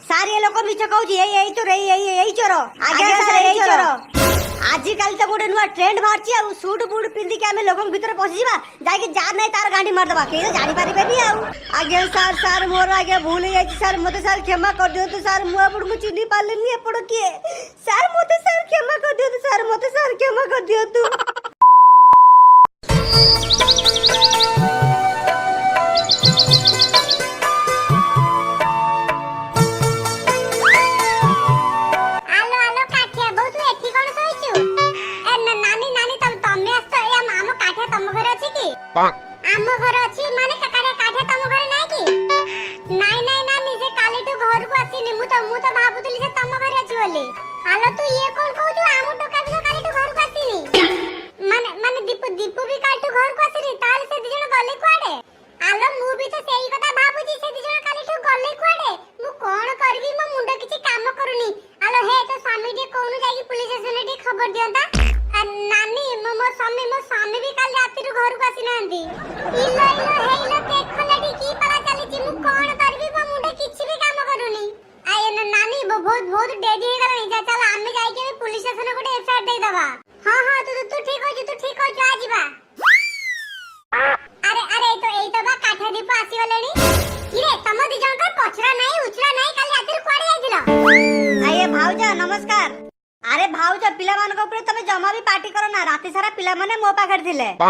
Sir ଏ ଲୋକ ମିଛ କହୁଛି ଏଇ ଚୋର ଏଇ ଚୋର ଆଜ୍ଞା ସାର୍ ଏଇ ଚୋର। ଆଜିକାଲି ତ ଗୋଟେ ନୂଆ ଟ୍ରେଣ୍ଡ ବାହାରିଛି ଆଉ ସୁଟ ବୁଟ ପିନ୍ଧିକି ଆମେ ଲୋକଙ୍କ ଭିତରେ ପଶିଯିବା ଯାଇକି ଯାହା ନାହିଁ ତାର ଗାଣ୍ଡି ମାରିଦବା କେହି ତ ଜାଣିପାରିବେନି ଆଉ। ଆଜ୍ଞା ସାର୍ ସାର୍ ମୋର ଆଜ୍ଞା ଭୁଲ ହେଇଯାଇଛି ସାର୍ ମତେ ସାର୍ କ୍ଷମା କରିଦିଅନ୍ତୁ ସାର୍ ମୁଁ ଆପଣଙ୍କୁ ଚିହ୍ନି ପାରିଲିନି ଏପଟ କିଏ ସାର୍ ମତେ ସାର୍ କ୍ଷମା କରିଦିଅନ୍ତୁ ସାର୍ ମତେ ସାର୍ କ୍ଷମା କରିଦିଅନ୍ତୁ। ଆମ ଘର ଅଛି ମାନେ କାକା କାଠେ ତମ ଘରେ ନାହିଁ କି? ନାଇଁ ନାଇଁ ନାନୀ ସେ କାଲିଠୁ ଘରକୁ ଆସିନି ମୁଁ ତ ଭାବୁଥିଲି ସେ ତମ ଘରେ ଅଛି ବୋଲି। ହାଲୋ ତୁ ଇଏ କଣ କହୁଛୁ ଆମ ଟୋକା ବି ତ କାଲିଠୁ ଘରକୁ ଆସିନି ମାନେ ଦୀପୁ ବି କାଲିଠୁ ଘରକୁ ଆସିନି ତାହେଲେ ସେ ଦି ଜଣ ଗଲେ କୁଆଡେ? ହାଲୋ ମୁଁ ବି ତ ସେଇ କଥା ଭାବୁଛି ସେ ଦି ଜଣ କାଲିଠୁ ଗଲେ କୁଆଡେ? ମୁଁ କଣ କରିବି ମୋ ମୁଣ୍ଡ କିଛି କାମ କରୁନି। ହାଲୋ ହେ ତ ସ୍ୱାମୀ ଟିକେ କୋଉନ ଯାଇକି ପୁଲିଶ ଷ୍ଟେସନରେ ଟିକେ ଖବର ଦିଅନ୍ତା। ନାନୀ ମୋ ସ୍ୱାମୀ ବି କାଲି ରାତିରୁ ଘରକୁ ଆସିନାହାନ୍ତି। ଇଲୋ ହେଇଲୋ ଦେଖଲାଟି କି ପାଲା ଚାଲିଛି ମୁଁ କଣ କରିବି ମୋ ମୁଣ୍ଡ କିଛି ବି କାମ କରୁନି। ଆଏ ନାନୀ ବହୁତ ଡେରି ହେଇଗଲାଣି ଚାଲ ଆମେ ଯାଇକି ପୁଲିଶ ଷ୍ଟେସନରେ ଗୋଟେ ଏଫଆଇଆର ଦେଇଦବା। ହଁ ତୁ ଠିକ ଅଛୁ ଆ ଯିବା। ଆରେ ଏଇ ତ ବା କାଠ ଦୀପ ଆସିଗଲେଣି। କିରେ ତମ ଦି ଜଣଙ୍କର ପଛରା ନାହିଁ ଉଛରା ନାହିଁ କାଲି ରାତିରୁ କୁଆଡେ ଯାଇଥିଲ? ଆଏ ଭାଉଜ ନମସ୍କାର। ଆରେ ଭାଉଜ ପିଲାମାନଙ୍କ ଉପରେ ତମେ ଜମା ବି ପାର୍ଟି କର ନା ରାତି ସାରା ପିଲାମାନେ ମୋ ପାଖରେ ଥିଲେ। ଓ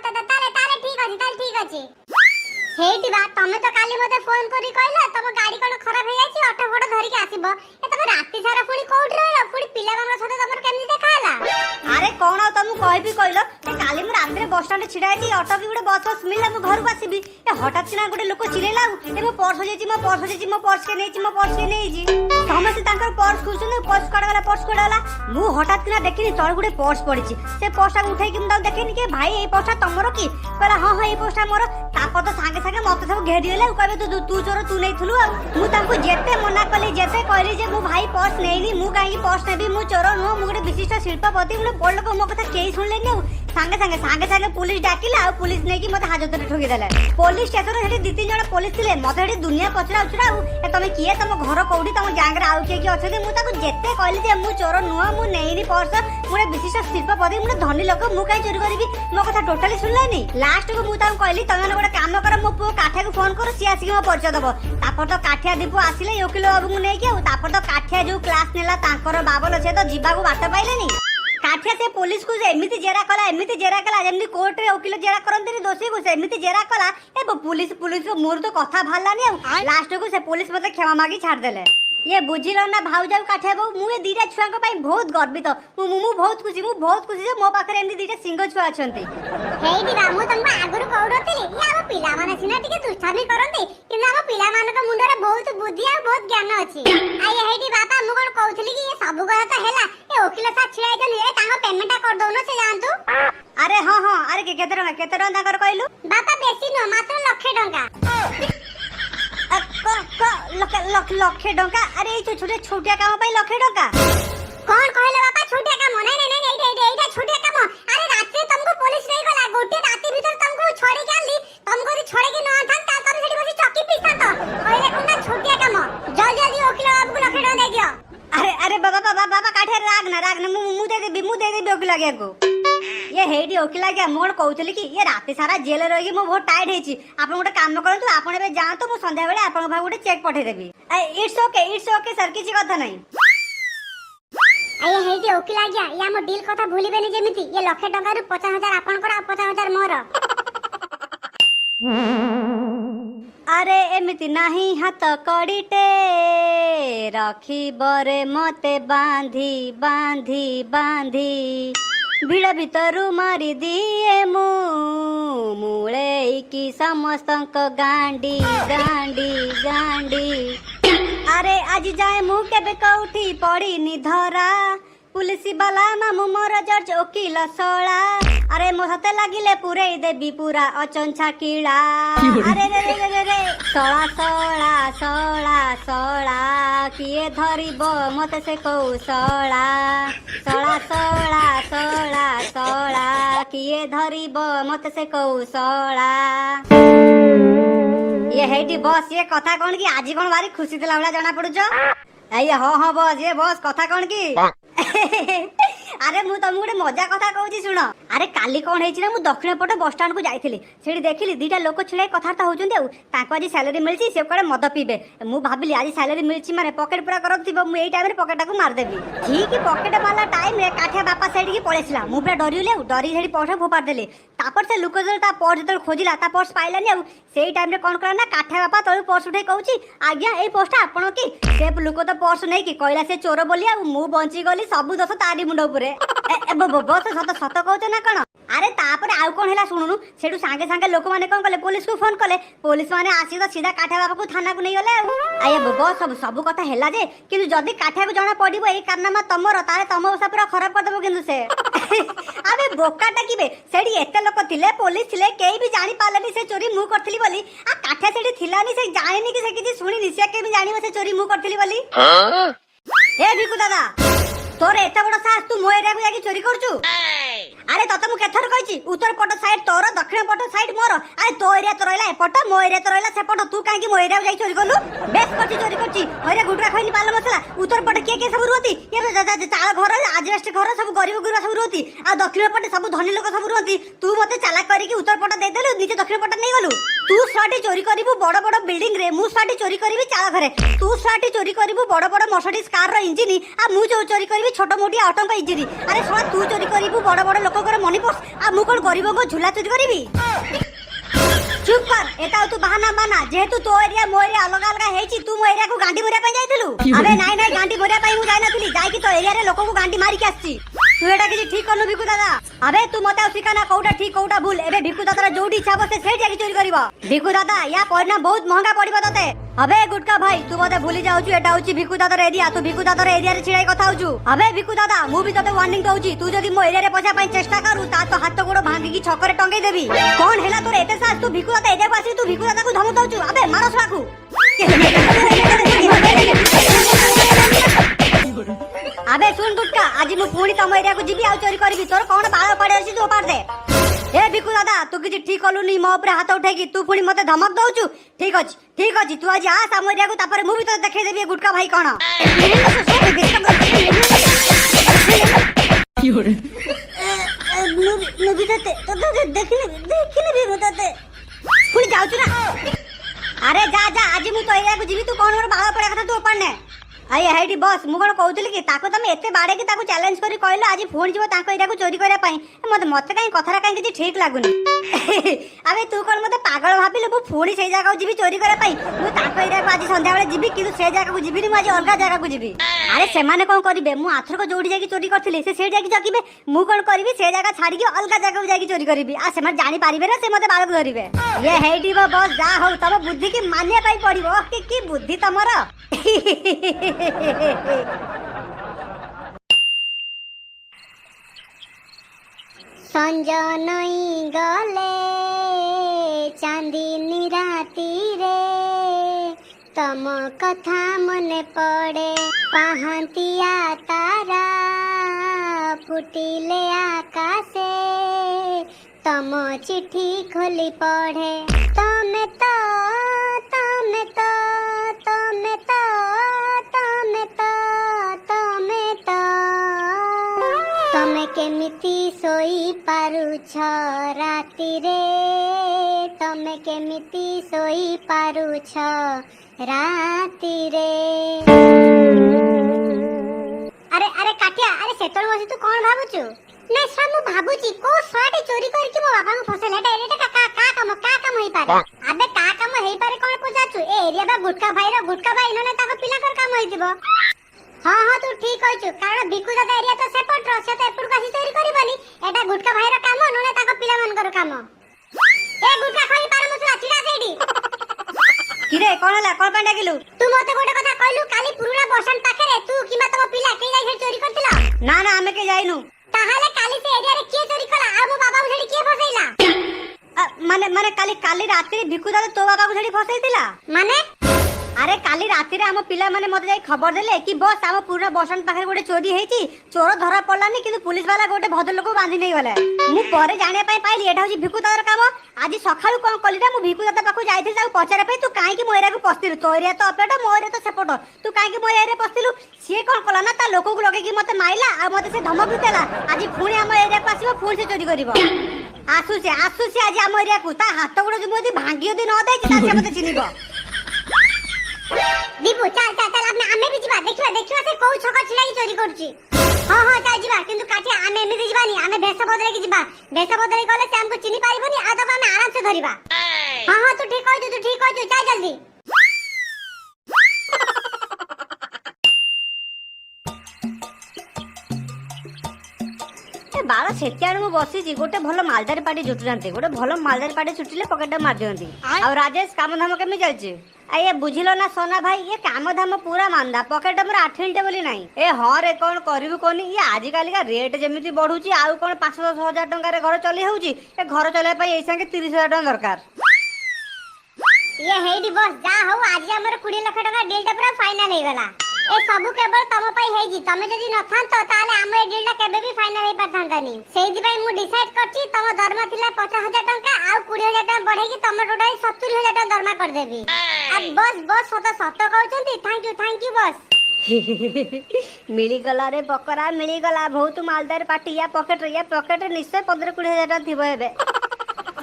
ତାହେଲେ ଠିକ ଅଛି। ହେଇଥିବା ତମେ ତ କାଲି ମତେ ଫୋନ କରି କହିଲ ତମ ଗାଡି କଣ ଖରାପ ହେଇଯାଇଛି ଅଟୋ ଫଟୋ ଧରିକି ଆସିବ। ତମେ ରାତି ସାରା ପୁଣି କୋଉଠି ରହିଲ ପୁଣି ପିଲାମାନଙ୍କ ସହିତ ତମର କେମିତି ଦେଖା ହେଲା? ଆରେ କଣ ଆଉ ତମକୁ କହିବି କହିଲ କାଲି ମୁଁ ରାତିରେ ବସ ଷ୍ଟାଣ୍ଡରେ ଛିଡା ହେଇଛି ଅଟୋ ବି ଗୋଟେ ବସ ମିଳିଲା ମୁଁ ଘରକୁ ଆସିବି ହଠାତ୍ କିନା ଗୋଟେ ଲୋକ ଚିଲେଇଲା ଆଉ ମୋ ପର୍ସ ଯାଇଛି ମୋ ପର୍ସ କେ ନେଇଛି ସମସ୍ତେ ତାଙ୍କର ପର୍ସ ଖୋଜୁଛନ୍ତି ପର୍ସ କୁଆଡେ ଗଲା ମୁଁ ହଠାତ୍ କିନା ଦେଖିନି ତଳେ ଗୋଟେ ପର୍ସ ପଡିଛି ସେ ପର୍ସଟାକୁ ଉଠେଇକି ମୁଁ ତାକୁ ଦେଖିନି କି ଭାଇ ଏଇ ପର୍ସଟା ତମର କି କହିଲା ହଁ ଏଇ ପର୍ସଟା ମୋର। ତାପରେ ତ ସାଙ୍ଗେ ସାଙ୍ଗେ ମତେ ସବୁ ଘେରିଗଲେ ଆଉ କହିବେ ତୁ ଚୋର ତୁ ନେଇଥିଲୁ ଆଉ ମୁଁ ତାଙ୍କୁ ଯେତେ ମନା କଲି ଯେତେ କହିଲି ଯେ ମୁଁ ଭାଇ ପର୍ସ ନେଇନି ମୁଁ କାହିଁକି ପର୍ସ ନେବି ମୁଁ ଚୋର ନୁହଁ ମୁଁ ଗୋଟେ ବିଶିଷ୍ଟ ଶିଳ୍ପପତି ମୁଁ ବଡ ଲୋକ ମୋ କଥା କେହି ଶୁଣିଲେନି ଆଉ ସାଙ୍ଗେ ସାଙ୍ଗେ ପୁଲିସ ଡାକିଲା ଆଉ ପୁଲିସ ନେଇକି ମତେ ହାଜତରେ ଠକିଦେଲେ। ପୋଲିସ ଷ୍ଟେସନରେ ସେଠି 2-3 ଜଣ ପୋଲିସ ଥିଲେ ମତେ ସେଠି ଦୁନିଆ ପଚରା ଉଚରା ଆଉ ତମେ କିଏ ତମ ଘର କୋଉଠି ତମ ଗ୍ୟାଙ୍ଗରେ ଆଉ କିଏ ଅଛନ୍ତି ମୁଁ ତାକୁ ଯେତେ କହିଲି ଯେ ମୁଁ ଚୋର ନୁହଁ ମୁଁ ନେଇନି ପର୍ସ ମୁଁ ଗୋଟେ ବିଶିଷ୍ଟ ଶିଳ୍ପପତି ମୁଁ ଧନୀ ଲୋକ ମୁଁ କାହିଁ ଚୋରି କରିବି ମୋ କଥା ଟୋଟାଲି ଶୁଣିଲାନି। ଲାଷ୍ଟକୁ ମୁଁ ତାଙ୍କୁ କହିଲି ତମେ ଗୋଟେ କାମ କର ମୋ ପୁଅ କାଠିଆକୁ ଫୋନ କର ସିଏ ଆସିକି ମୋ ପରିଚୟ ଦବ। ତାପରେ ତ କାଠିଆ ଦୀପ ଆସିଲେ ଓକିଲ ବାବୁଙ୍କୁ ନେଇକି ଆଉ ତାପରେ ତ କାଠିଆ ଯୋଉ କ୍ଲାସ ନେଲା ତାଙ୍କର ବାବଲ ସେ ତ ଯିବାକୁ ବାଟ ପାଇଲେନି। କାଠିଆ ସେ ପୋଲିସ କୁ ଏମିତି ଜେରା କଲା ଯେମିତି କୋର୍ଟରେ ଓକିଲ ଜେରା କରନ୍ତିନି ଦୋଷୀକୁ ସେମିତି ଜେରା କଲା ପୁଲିସ ମୋର ତ କଥା ବାହାରିଲାନି ଆଉ ଲାଷ୍ଟକୁ ସେ ପୋଲିସ ମତେ କ୍ଷମା ମାଗି ଛାଡିଦେଲେ। ये बुझिल ना भाउजा काठिया बहु मुझे दीटा छुआ बहुत गर्वित मु बहुत खुशी जे मो पाखरे एमती दीटा सिंह छुआ अछंती। हेइडी बामु तुमको आगुरु कहउरतिली या हम पिला माने सिना टिके दुष्टामी करंती किंतु हम पिला मानक मुंडरे बहुत बुद्धि आ बहुत ज्ञान अछि। आइ हेइडी बापा मु कोन कहउतली कि ये सब गय त हेला ए ओकिल सा छिया जन ए तांको पेमेंट कर दउनो से जानतु। अरे हां अरे केते टका ताकर कहलु बापा बेसी न मात्र 1 लाख टका लक्षे टका। अरे छोटे छोटिया काम पाई 1 लाख टका कौन कहले बापा छोटिया काम नहीं एटा छोटिया काम। अरे रात रे तुमको पुलिस नहीं गला गोटे रात भीतर तुमको छोड़ी के आली तुमको छोड़ी के न आथन ता तुम सेठी बसी चक्की पिसा तो कहले कोना छोटिया काम जल्दी वकील बाबू को 1 लाख टका दे दियो। अरे बाबा काठे राग ना मु दे देबी वकील आगे को ये हेडी वकील आगे मोर कहउतली कि ये राति सारा जेल रही मो बहुत टाइट हेची आपन गोटे काम करंतु आपन बे जांतु मु संध्या बेले आपन भाई गोटे check पठे Devi. It's okay sir किछि कथा नहीं। आये हेडी वकील आगे या मो डील कथा भूलिबेनी जेमिति ये 1 लाख टका रु 50,000 आपन को 50,000 मोर। अरे एमिति नाही हाथ कड़ीटे रखी बरे मते बांधी भिड़ भितरु मारी दिए मुळे की समस्तंक गांडी। अरे आज जाए मु केबे कौठी पड़ी निधरा पुलिस वाला मामू मोर जज वकील सोला। अरे मो हाथे लागिले पुरे देबी पूरा अचंछा कीड़ा। अरे रे सोला किए धरिब मते से कौशला सोला किए धरिब मते से कौशला। ये ये हेटी बॉस ये कथा कौन की आज कौन भारी खुशी दिला वाला जाना पड़ुछ आइए हाँ बॉस ये बॉस कथा कौन की अरे मु तुमको गोटे मजा कथा कहूँ शुण अरे काली कौन है मु दक्षिण पट बस स्टाण्ड को जाइली से देखिली दीटा लोक छिड़ा कथबार्ता होती आज सैलरी मिली से कड़े मद पीबे मु भाविली आज सैलरी मिली माने पकेट पूरा कर मुझे टाइम पकेट को मारदेवी ठीक पकेट मारला टाइम काठिया बापा सैड की पलैसला मुझे पूरा डरिले डरी से पर्स फोपाड़ देली से लुक पर्स जो खोजिला पर्स पाइलानी से टाइम कौन कला ना काठिया बापा तलू पर्स उठे कहूँ आज्ञा ये पर्सटा आपण की से लुक तो पर्स नहीं कहला से चोर बोली मु बंची गली सब दोष तारी मुंड उपरे बस सत सत कहते ना कौन अरे तापरे आउ कौन है शुणुनु सेठू सांगे सांगे लोक मैंने कौन कले पुलिस को फोन कले पुलिस माने आसी तो सीधा काठिया बाबा को थाना को नहीं गले आये बस सब सब कथा हैला जे किंतु जदी काठिया को जना पड़िबो ए कारनामा तमरो तारे तम बसा पूरा खराब कर देबो किंतु से अबे बोका टाकिबे सेठी एते लोक थिले पुलिस थिले केई भी जानि पालेनी से चोरी मु करथली बोली आ काठिया सेठी थिलानी से जानेनी कि से किछि सुनिनी से के भी जानिबो से चोरी मु करथली बोली ए भिकु दादा तोर एत बड़ साहस तू मो एरिया को जाके चोरी करछु अरे तते मु केथर कहछि उत्तर पट साइड तोर दक्षिण पट साइड मोर अरे तो एरिया तो रहला एपट मो एरिया तो रहला सेपट तू काहे कि मो एरिया को जाके चोरी करलु बेस करछि चोरी करछि होरे गुटरा खैनी पाल मसला उत्तर पट के सब रहती ये चाल घर आजबेस्ट घर सब गरीब गुरुआ सब रहती आ दक्षिण पट सब धनी लोक सब रहती तू मते चालाक करी कि उत्तर पट दे देलु नीचे दक्षिण पट नहीं गलु तू साटी चोरी करिवु बड़ बड़ बिल्डिंग रे मु साटी चोरी करिवि चाल घरे तू साटी चोरी करिवु बड़ बड़ मर्सिडीज कार रो इंजिन आ मु जो चोरी करिवि छोट मोटी ऑटो का इंजिन अरे सोना तू चोरी करिवु बड़ बड़ लोक कर मनी पर्स आ मु कोन गरीब को झूला चोरी करिवि चुप कर एटा तू बहाना माना जेहेतु तो एरिया मो एरिया अलग अलग हेची तू मो एरिया को गांडी मोरिया पई जाइतलु अबे नाइ नाइ गांडी मोरिया पई मु जाय नथली जाय कि तो एरिया रे लोक को गांडी मारी के आछी तू एटा किछि ठीक करनु भिकु दादा अबे तू मते सिखाना कोउटा ठीक कोउटा भूल एबे भिकु दादा जोडी इच्छा बसे से जाके चोरी करबो भिकु दादा या परिणाम बहुत महंगा पड़िबो तते अबे गुटका भाई तू मते भूली जाउछु एटा होची भिकु दादा रे एरिया तू भिकु दादा रे एरिया रे छिड़ाई कथा होछु अबे भिकु दादा मु भी तते वार्निंग दउची तू जदी मो एरिया रे पछा पई चेष्टा करू ता तो हाथ गोड़ भांगी की छकरे टंगई देबी कौन हेला तोर एते सास तू भिकु दादा एरिया पासी तू भिकु दादा को धमक दउछु अबे मारो सलाकू अबे सुन गुटका आज मु पुणी तम एरिया को जीबी आ चोरी करबी तोर कोन बाळ पड़े अछि तू पार दे ए भिकु दादा तू किछि ठीक कलुनी मो ऊपर हाथ उठाई की तू पुणी मते धमक दउछु ठीक अछि तू आज आ तम एरिया को तापर मु भी तो देखाई देबी गुटका भाई कोन मु भी तो देखिने भी बताते पुणी जाउछु ना अरे जा जा आज मु तो एरिया को जीबी तू कोन मोर बाळ पड़े कथा तू ऊपर ने आये हेडी बॉस मु कोन कहउतली कि ताको तमे एते बाडे कि ताको चैलेंज करी कहलो आज फोन जीवो ताको एरिया को चोरी करे पई मते काई कथरा काई किछि ठीक लागुनी अबे तू कोन मते पागल भाबिले मु फोनी से जगह जीबी चोरी करे पई मु ताको एरिया को आज संध्या बेले जीबी किंतु से जगह को जीबी मु आज अलगा जगह को जीबी अरे से माने कोन करिवे मु आथर को जोडी जाकी चोरी करथिले से जाकी जकीबे मु कोन करबी से जगह छाडी के अलगा जगह को जाकी चोरी करबी आ से माने जानि पारिबे ना से मते बाल को धरिबे ये हेडी बॉस जा हो तब बुद्धि की मानिया पाई पड़िबो की बुद्धि तमर संज नई गले चांदनी राती रे तम कथा मने पड़े पाहंतिया तारा फुटिले आकाशे तम चिट्ठी खोली पढ़े तमे तो तमे केमिति सोई पारुछ राती रे तमे केमिति सोई पारुछ राती रे अरे अरे काटिया अरे सेतळ बसी तू कोन भाबुछु नै सर मु भाबुची को साडी चोरी करके मो बाबा को फसेला एटा का काम होई पारे अबे का काम होई पारे कोन पूछाछु ए एरिया बा गुटका भाई नने ताको पिला कर काम होई दिबो हां तू ठीक कहछु कारण भिकु दादा एरिया तो सेपट रो से तो एपुर कासी चोरी करबनी एटा गुटका भाईर काम नने ताको पिला मन कर काम ए गुटका खोली पारे मुसला चिड़ा सेडी किरे कोन हला कोन पांडा गेलु तू मते गोटे कथा कहलु काली पुरुना बसन पाखरे तू किमा तम पिला के जाई चोरी करतिला ना हमें के जाइनु ताहाले काली से एरिया रे के चोरी कला आ मो बाबा को छडी के फसैला माने काली राती रे भिकु दादा तो बाबा को छडी फसैतिला माने अरे काली राति रे हम पिला माने मते जाई खबर देले कि बस हम पूरा बस स्टैंड पाखरे गोटे चोरी हेची चोर धरा पड़लानी किंतु पुलिस वाला गोटे भद्र लोक बांधी नहीं गले मु परे जाने पई पाइली एटा होची भिकु दादार काम आज सखाळु कोन कलिरा मु भिकु दादा पाखु जाईथि ताऊ पचारे पई तू काहे कि मोयरा को पस्तिलु तोरिया तो अपेट मोयरा तो सेपट तू काहे कि मोयरा रे पस्तिलु से कोन कला ना ता लोक को लगे कि मते माइला आ मते से धमक देला आज पुणी हम एरिया को आसीबो फुल से चोरी करिवो आसु से आज हम एरिया को ता हाथ गुडो जो मोदी भांगी दी न दे कि ता से मते चिनिबो दीपू चल चल चल आमे भी जिबा देखिवा से कोउ छक छिला की चोरी करछि हां चल जिबा किंतु काठी आमे एमिति जिबानी आमे भेष बदले की जिबा भेष बदले गले से हमको चिनी पाइबनी आ तब आमे आराम से धरिबा हां तू ठीक कहजु चल जल्दी बाଳ ସେତିଆଡୁ ମୁଁ ବସିଛି ଗୋଟେ ଭଲ ମାଲଦାର ପାଟି ଜୁଟୁଛନ୍ତି ଗୋଟେ ଭଲ ମାଲଦାର ପାଟି ଛୁଟିଲେ ପକେଟ ମାରି ଦିଅନ୍ତି ଆଉ ରାଜେଶ କାମ ଧାମ କେମିତି ଚାଲିଛି ଏ ବୁଝିଲ ନା सोना भाई ये काम धाम पूरा मांदा पकेट मोर 8 मिनिट बोली नहीं ए हाँ रे कौन करिबु कोनी ये आज काली का रेट जेमिति बढ़ुची आउ कोन 5-10 हजार टंका रे घर चली होउची ए घर चले पई एई संगे 30,000 टंका दरकार ये हेडी बॉस जा हो आज हमर 20 लाख टका डील टा पूरा फाइनल हे गला ए सब केवल तम पई हेजी तमे जदी न थान तो ताले हम ए डील टा केबे भी फाइनल हे परथांतानी सेहि पई मु डिसाइड करची तम दरमा थिला 50,000 टंका आ 20,000 टंका बढ़े की तम टोटल 70,000 टंका दरमा कर देबी अब बॉस सत कहउछंती थैंक यू बॉस मिली गला रे बकरा मिली गला बहुत मालदार पार्टी या पॉकेट निश्चय 15-20,000 टंका थिबो एबे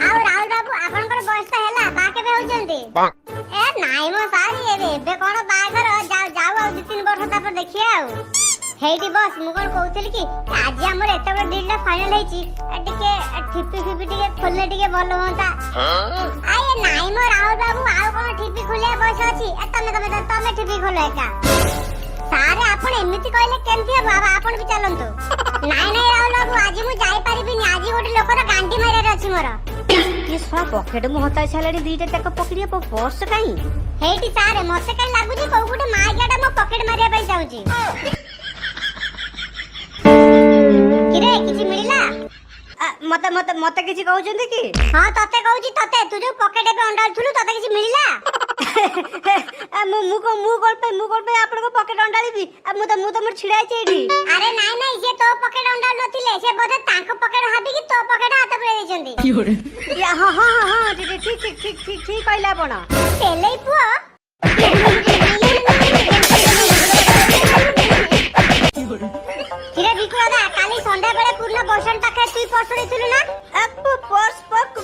आउ राहुल बाबू आपनकर बयस त हेला बा केबे होचंती ए नाइ मो सारी एबे कोन बाघर जाऊ आ 2-3 वर्ष ता पर देखिया आउ हेडी बॉस मु कोन कहउतली कि आज हमर एते बड़ डील टा फाइनल हेची टिके ठिपी टिके खोलले टिके भलो होता आए नाइ मो राहुल बाबू आउ कोन ठिपी खोलिया बयस अछि तमे ठिपी खोलो एका सारे आपण एमिति कहले केमथि हे बाबा आपण भी चलंतु नाइ राहुल बाबू आज मु जाई परिबिनी आज गोटे लोकर गांडी मारे अछि मोर ये सारा पॉकेट मु हता छालडी दीटा तक पकड़िए पर्स काई हेटी सारे मते काई लागुची को गुटे माइयाडा मो पॉकेट मारिया पई जाउची किरे किछि मिलिला मते किछि कहउछंती कि हां तते कहउची तते तू जो पॉकेट पे अंडाल थुलु तते किछि मिलिला मु कोन पे आपन को पॉकेट अंडालीबी मु तो मोर छिड़ाई छेडी अरे नाइ से तो पॉकेट अंडाल नथिले से बोधे तांको पॉकेट हाबी कि तो पॉकेट हाथ पुरे देछंती की होरे हां ठीक कहला आपण तेलै पुआ किरे बिकु दादा काली संडे बेले पूर्ण बसन पाखे तुई पर्स देथिलु ना पर्स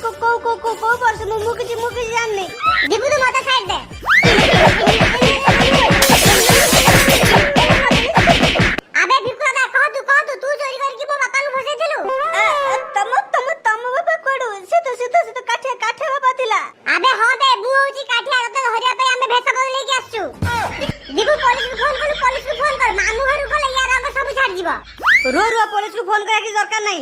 को पर्स मु किछि जाननी दीपू तू मते साइड दे अबे बिकु दादा कह तू चोरी करके मो बापा को फसेथिलु तम बाबा कोडू से तो काठे बाबा थिला अबे हां बे मु होची काठिया रत हरिया पे हमें भेष बदल लेके आछू दीपू पुलिस को फोन कर मामू घर को ले यार हम सब छाड़ जीवा रो पुलिस को फोन करे की दरकार नहीं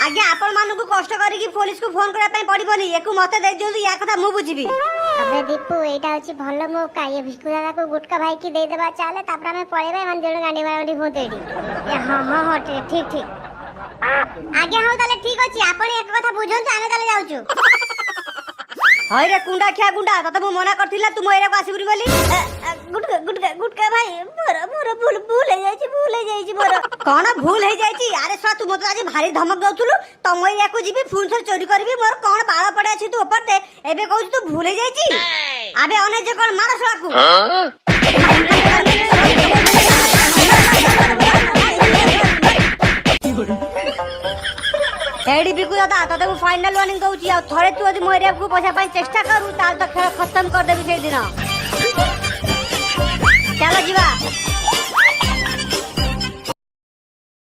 आगे आपण मानु को कष्ट करी कि पुलिस को फोन करा पई पड़िबोनी एकु मते दे दियो या कथा मु बुझिबी अबे दीपू एटा होची भलो मौका ये भिकु दादा को गुटका भाई की दे देबा चाले तापर हमें पळेबे मन जण गांडी मारडी भूतेडी हां ठीक आगे हां ताले ठीक अछि आपण एक कथा बुझंतु आमे ताले जाउछु हाय रे कुंडा खिया गुंडा तते मु मना करथिला तू मोयरा को आसीबुनी बोली गुटका भाई मोर भूल हे जाईची मोर कोन भूल हे जाईची अरे सा तू मते आज भारी धमक दउथुलु त मोयरा को जीबी फोन से चोरी करबी मोर कोन बाळ पड़े अछि तू ऊपर दे एबे कहू तू भूल हे जाईची आबे अने जे कोन मार सळाकू एडी बिकु दादा तते को फाइनल वार्निंग दउची आ थरे तू यदि मोयरा को पैसा पाई चेष्टा करू ताल त खेल खत्म कर देबी से दिन